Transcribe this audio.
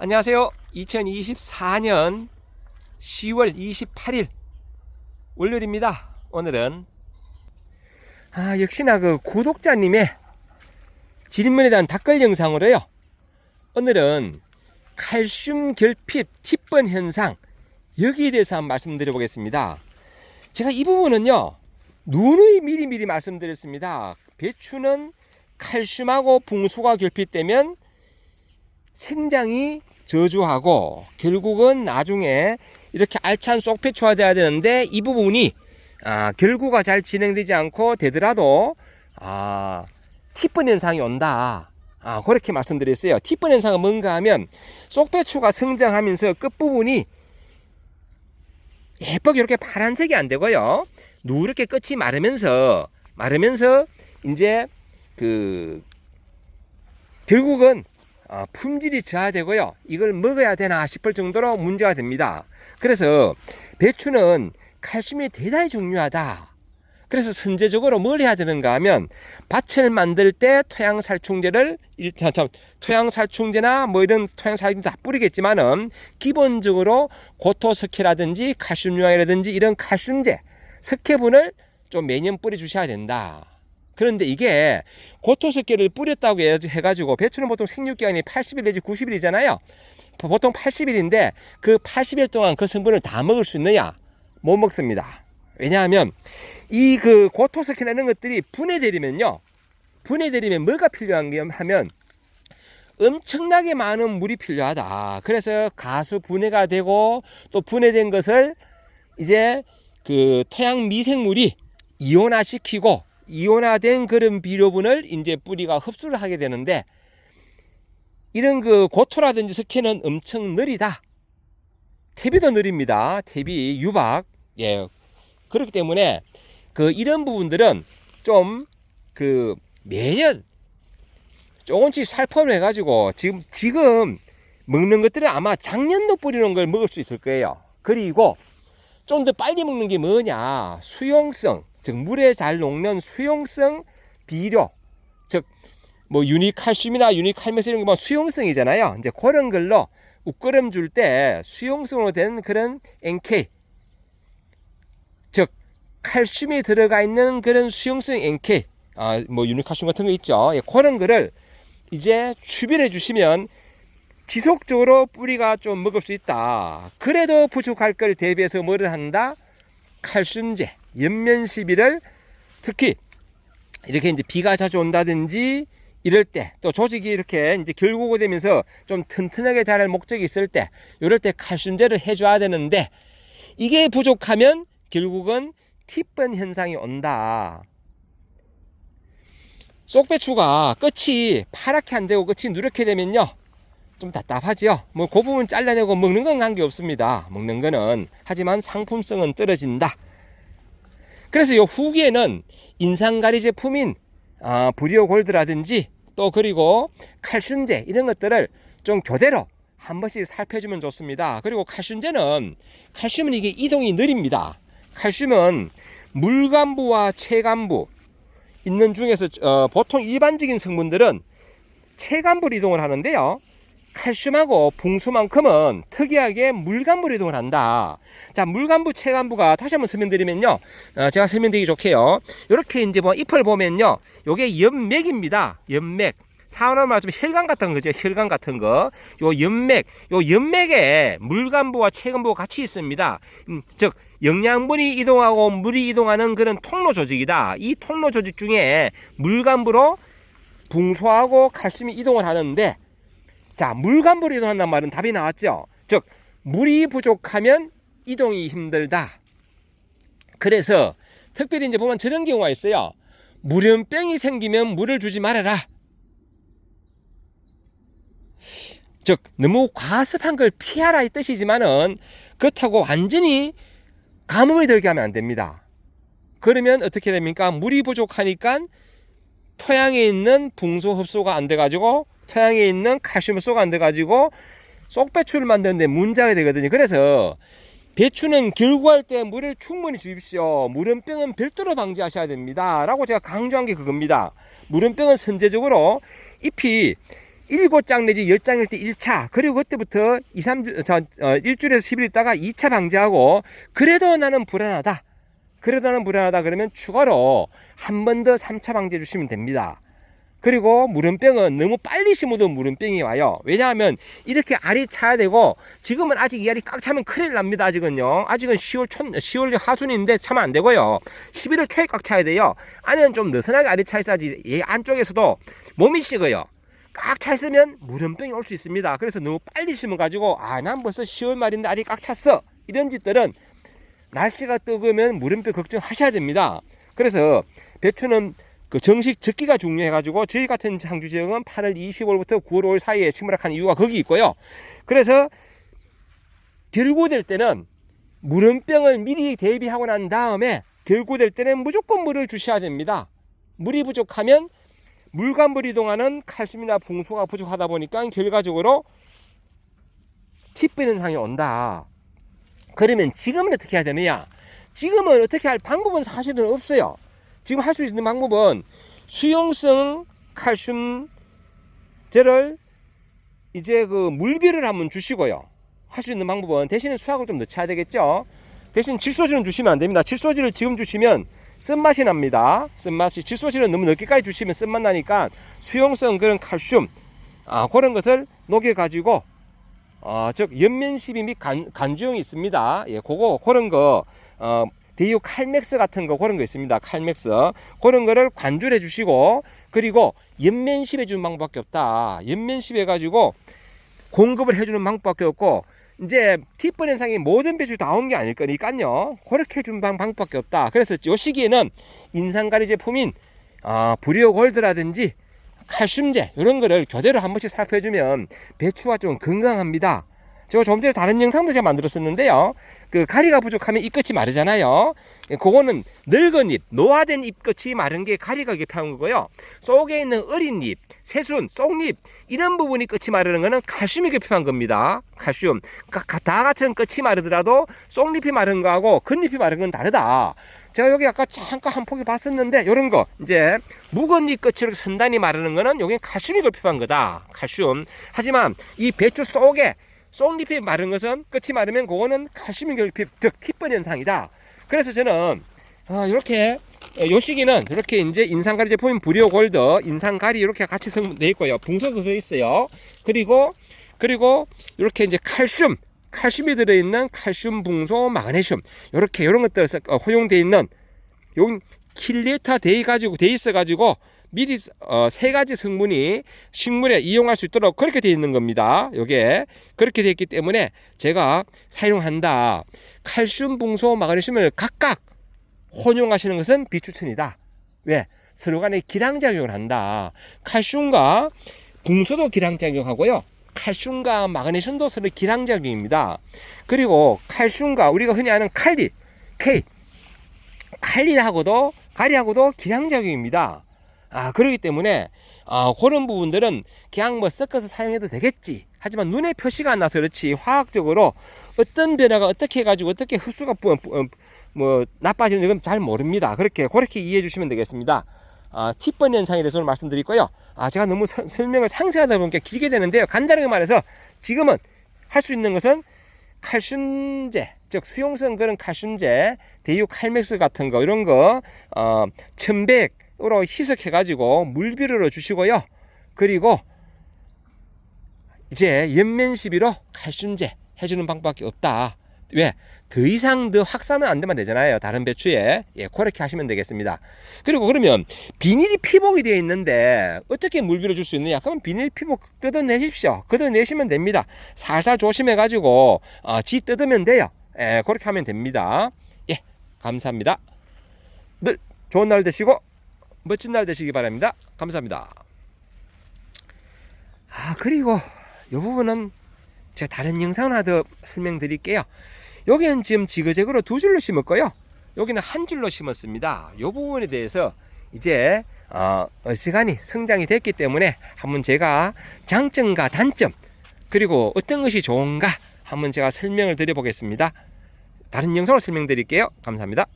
안녕하세요. 2024년 10월 28일 월요일입니다. 오늘은 역시나 그 구독자님의 질문에 대한 답글 영상으로요. 오늘은 칼슘 결핍 티번 현상 여기에 대해서 한번 말씀드려 보겠습니다. 제가 이 부분은요 누누이 미리 말씀드렸습니다. 배추는 칼슘하고 붕수가 결핍되면 생장이 저조하고 결국은 나중에 이렇게 알찬 쏙배추가 돼야 되는데 이 부분이 결구가 잘 진행되지 않고 되더라도 티번 현상이 온다. 그렇게 말씀드렸어요. 티번 현상은 뭔가 하면 쏙배추가 성장하면서 끝부분이 예쁘게 이렇게 파란색이 안 되고요. 누렇게 끝이 마르면서 이제 결국은 품질이 저하되고요. 이걸 먹어야 되나 싶을 정도로 문제가 됩니다. 그래서 배추는 칼슘이 대단히 중요하다. 그래서 선제적으로 뭘 해야 되는가 하면 밭을 만들 때 토양살충제나 뭐 이런 토양살충제 다 뿌리겠지만은 기본적으로 고토석회라든지 칼슘유황이라든지 이런 칼슘제, 석회분을 좀 매년 뿌려 주셔야 된다. 그런데 이게 고토석회를 뿌렸다고 해가지고 배추는 보통 생육기간이 80일 내지 90일이잖아요. 보통 80일인데 그 80일 동안 그 성분을 다 먹을 수 있느냐? 못 먹습니다. 왜냐하면 이 고토석회나 이런 것들이 분해되리면 뭐가 필요한가 하면 엄청나게 많은 물이 필요하다. 그래서 가수 분해가 되고 또 분해된 것을 이제 토양 미생물이 이온화시키고 이온화된 그런 비료분을 이제 뿌리가 흡수를 하게 되는데 이런 고토라든지 석회는 엄청 느리다. 퇴비도 느립니다. 퇴비, 유박. 그렇기 때문에 이런 부분들은 좀 매년 조금씩 살포를 해가지고 지금 먹는 것들은 아마 작년도 뿌리는 걸 먹을 수 있을 거예요. 그리고 좀 더 빨리 먹는 게 뭐냐? 수용성, 즉 물에 잘 녹는 수용성 비료, 즉 뭐 유니칼슘이나 유니칼메스 이런 거 수용성이잖아요. 이제 그런 걸로 우끄럼 줄 때 수용성으로 된 그런 NK, 즉 칼슘이 들어가 있는 그런 수용성 NK, 뭐 유니칼슘 같은 거 있죠. 그런 거를 이제 추별해 주시면 지속적으로 뿌리가 좀 먹을 수 있다. 그래도 부족할 걸 대비해서 뭐를 한다? 칼슘제, 연면시비를 특히 이렇게 이제 비가 자주 온다든지 이럴 때 또 조직이 이렇게 이제 결고가 되면서 좀 튼튼하게 자랄 목적이 있을 때 이럴 때 칼슘제를 해줘야 되는데 이게 부족하면 결국은 티번 현상이 온다. 쏙배추가 끝이 파랗게 안 되고 끝이 누렇게 되면요 좀 답답하지요. 뭐 그 부분 잘라내고 먹는 건 관계 없습니다. 먹는 거는. 하지만 상품성은 떨어진다. 그래서 요 후기에는 인상가리 제품인 브리오골드라든지 또 그리고 칼슘제 이런 것들을 좀 교대로 한 번씩 살펴주면 좋습니다. 그리고 칼슘은 이게 이동이 느립니다. 칼슘은 물간부와 체간부 있는 중에서 보통 일반적인 성분들은 체간부로 이동을 하는데요. 칼슘하고 붕수만큼은 특이하게 물간부로 이동을 한다. 자, 물간부, 체간부가 다시 한번 설명드리면요. 제가 설명드리기 좋게요. 이렇게 이제 잎을 보면요. 요게 연맥입니다. 연맥. 사원으로 말하자면 혈관 같은 거죠. 혈관 같은 거. 요 연맥에 물간부와 체간부가 같이 있습니다. 즉, 영양분이 이동하고 물이 이동하는 그런 통로 조직이다. 이 통로 조직 중에 물간부로 붕수하고 칼슘이 이동을 하는데 자, 물간부로 이동한다는 말은 답이 나왔죠. 즉 물이 부족하면 이동이 힘들다. 그래서 특별히 이제 보면 저런 경우가 있어요. 물염병이 생기면 물을 주지 말아라. 즉 너무 과습한 걸 피하라 이 뜻이지만은 그렇다고 완전히 가뭄이 들게 하면 안 됩니다. 그러면 어떻게 됩니까? 물이 부족하니까 토양에 있는 붕수 흡수가 안 돼가지고 토양에 있는 칼슘 흡수가 안 돼가지고 쏙배추를 만드는데 문제가 되거든요. 그래서 배추는 결구할 때 물을 충분히 주십시오. 물음병은 별도로 방지하셔야 됩니다. 라고 제가 강조한 게 그겁니다. 물음병은 선제적으로 잎이 7장 내지 10장일 때 1차, 그리고 그때부터 1주일에서 10일 있다가 2차 방지하고, 그래도 나는 불안하다 그러면 추가로 한 번 더 3차 방지해 주시면 됩니다. 그리고 물음병은 너무 빨리 심어도 물음병이 와요. 왜냐하면 이렇게 알이 차야 되고, 지금은 아직 이 알이 꽉 차면 큰일 납니다. 아직은 10월 하순인데 차면 안 되고요. 11월 초에 꽉 차야 돼요. 안에는 좀 느슨하게 알이 차 있어야지 얘 안쪽에서도 몸이 식어요. 꽉 차 있으면 물음병이 올 수 있습니다. 그래서 너무 빨리 심어가지고 난 벌써 10월 말인데 알이 꽉 찼어, 이런 짓들은 날씨가 뜨거우면 물음병 걱정하셔야 됩니다. 그래서 배추는 그 정식 적기가 중요해가지고, 저희 같은 상주 지역은 8월 25일부터 9월 5일 사이에 심으락하는 이유가 거기 있고요. 그래서 결구될 때는 물음병을 미리 대비하고 난 다음에 결구될 때는 무조건 물을 주셔야 됩니다. 물이 부족하면 물과 물 이동하는 칼슘이나 붕소가 부족하다 보니까 결과적으로 팁 현상이 온다. 그러면 지금은 어떻게 해야 되느냐? 지금은 어떻게 할 방법은 사실은 없어요. 지금 할 수 있는 방법은 수용성 칼슘제를 이제 그 물비를 한번 주시고요. 할 수 있는 방법은 대신에 수확을 좀 늦춰야 되겠죠. 대신 질소질은 주시면 안 됩니다. 질소질을 지금 주시면 쓴맛이 납니다. 쓴맛이, 질소질은 너무 늦게까지 주시면 쓴맛 나니까 수용성 그런 칼슘 그런 것을 녹여 가지고 즉 연면시비 및 간주용이 있습니다. 예, 그런 거 대유 칼맥스 같은 거, 그런 거 있습니다. 칼맥스 그런 거를 관주를 해주시고, 그리고 연면시비 해주는 방법밖에 없다. 연면시비 해가지고 공급을 해주는 방법밖에 없고, 이제 팁번 현상이 모든 배추 다 온 게 아닐 거니까요. 그렇게 해주는 방법밖에 없다. 그래서 이 시기에는 인산가리 제품인 브리오골드라든지 칼슘제 이런 거를 교대로 한 번씩 살펴주면 배추가 좀 건강합니다. 제가 조금 전에 다른 영상도 제가 만들었었는데요. 그 가리가 부족하면 잎끝이 마르잖아요. 그거는 늙은 잎, 노화된 잎끝이 마른 게 가리가 필요한 거고요. 속에 있는 어린 잎, 새순, 쏙잎 이런 부분이 끝이 마르는 거는 칼슘이 필요한 겁니다. 칼슘. 다 같은 끝이 마르더라도 쏙잎이 마른 거하고 겉잎이 마른 건 다르다. 제가 여기 아까 잠깐 한 포기 봤었는데, 요런 거 이제 묵은 잎 끝이 이렇게 선단이 마르는 거는 여기 칼슘이 필요한 거다. 칼슘. 하지만 이 배추 속에 쏙잎이 마른 것은, 끝이 마르면 그거는 칼슘이 결핍, 즉 팁번 현상이다. 그래서 저는 이렇게 요 시기는 이렇게 이제 인산가리 제품인 브리오골드, 인산가리 이렇게 같이 돼 있고요. 붕소도 돼 있어요. 그리고 이렇게 이제 칼슘이 들어있는 칼슘, 붕소, 마그네슘 이렇게 이런 것들 허용되어 있는 요 킬레타 돼 있어가지고 미리 세 가지 성분이 식물에 이용할 수 있도록 그렇게 되어 있는 겁니다. 요게 그렇게 되어 있기 때문에 제가 사용한다. 칼슘, 붕소, 마그네슘을 각각 혼용하시는 것은 비추천이다. 왜? 서로 간에 기량작용을 한다. 칼슘과 붕소도 기량작용하고요. 칼슘과 마그네슘도 서로 기량작용입니다. 그리고 칼슘과 우리가 흔히 아는 칼리, 칼리하고도 가리하고도 기량작용입니다. 그렇기 때문에 그런 부분들은 그냥 섞어서 사용해도 되겠지. 하지만 눈에 표시가 안 나서 그렇지, 화학적으로 어떤 변화가 어떻게 해가지고 어떻게 흡수가 나빠지는 건 잘 모릅니다. 그렇게 이해해 주시면 되겠습니다. 팁번 현상에 대해서 말씀드리고요. 제가 너무 설명을 상세하다 보니까 길게 되는데요. 간단하게 말해서 지금은 할 수 있는 것은 칼슘제, 즉 수용성 그런 칼슘제, 대유 칼맥스 같은 거 이런 거 1100으로 희석해 가지고 물비료로 주시고요. 그리고 이제 연면시비로 칼슘제 해주는 방법밖에 없다. 왜? 더 이상 더 확산은 안 되면 되잖아요. 다른 배추에. 그렇게 하시면 되겠습니다. 그리고 그러면 비닐이 피복이 되어 있는데 어떻게 물비를 줄 수 있느냐? 그럼 비닐 피복 뜯어내십시오. 뜯어내시면 됩니다. 살살 조심해가지고 지 뜯으면 돼요. 그렇게 하면 됩니다. 감사합니다. 늘 좋은 날 되시고 멋진 날 되시기 바랍니다. 감사합니다. 그리고 이 부분은 제가 다른 영상을 하나 더 설명드릴게요. 여기는 지금 지그재그로 2줄로 심었고요. 여기는 1줄로 심었습니다. 이 부분에 대해서 이제 어지간히 성장이 됐기 때문에 한번 제가 장점과 단점, 그리고 어떤 것이 좋은가 한번 제가 설명을 드려보겠습니다. 다른 영상으로 설명드릴게요. 감사합니다.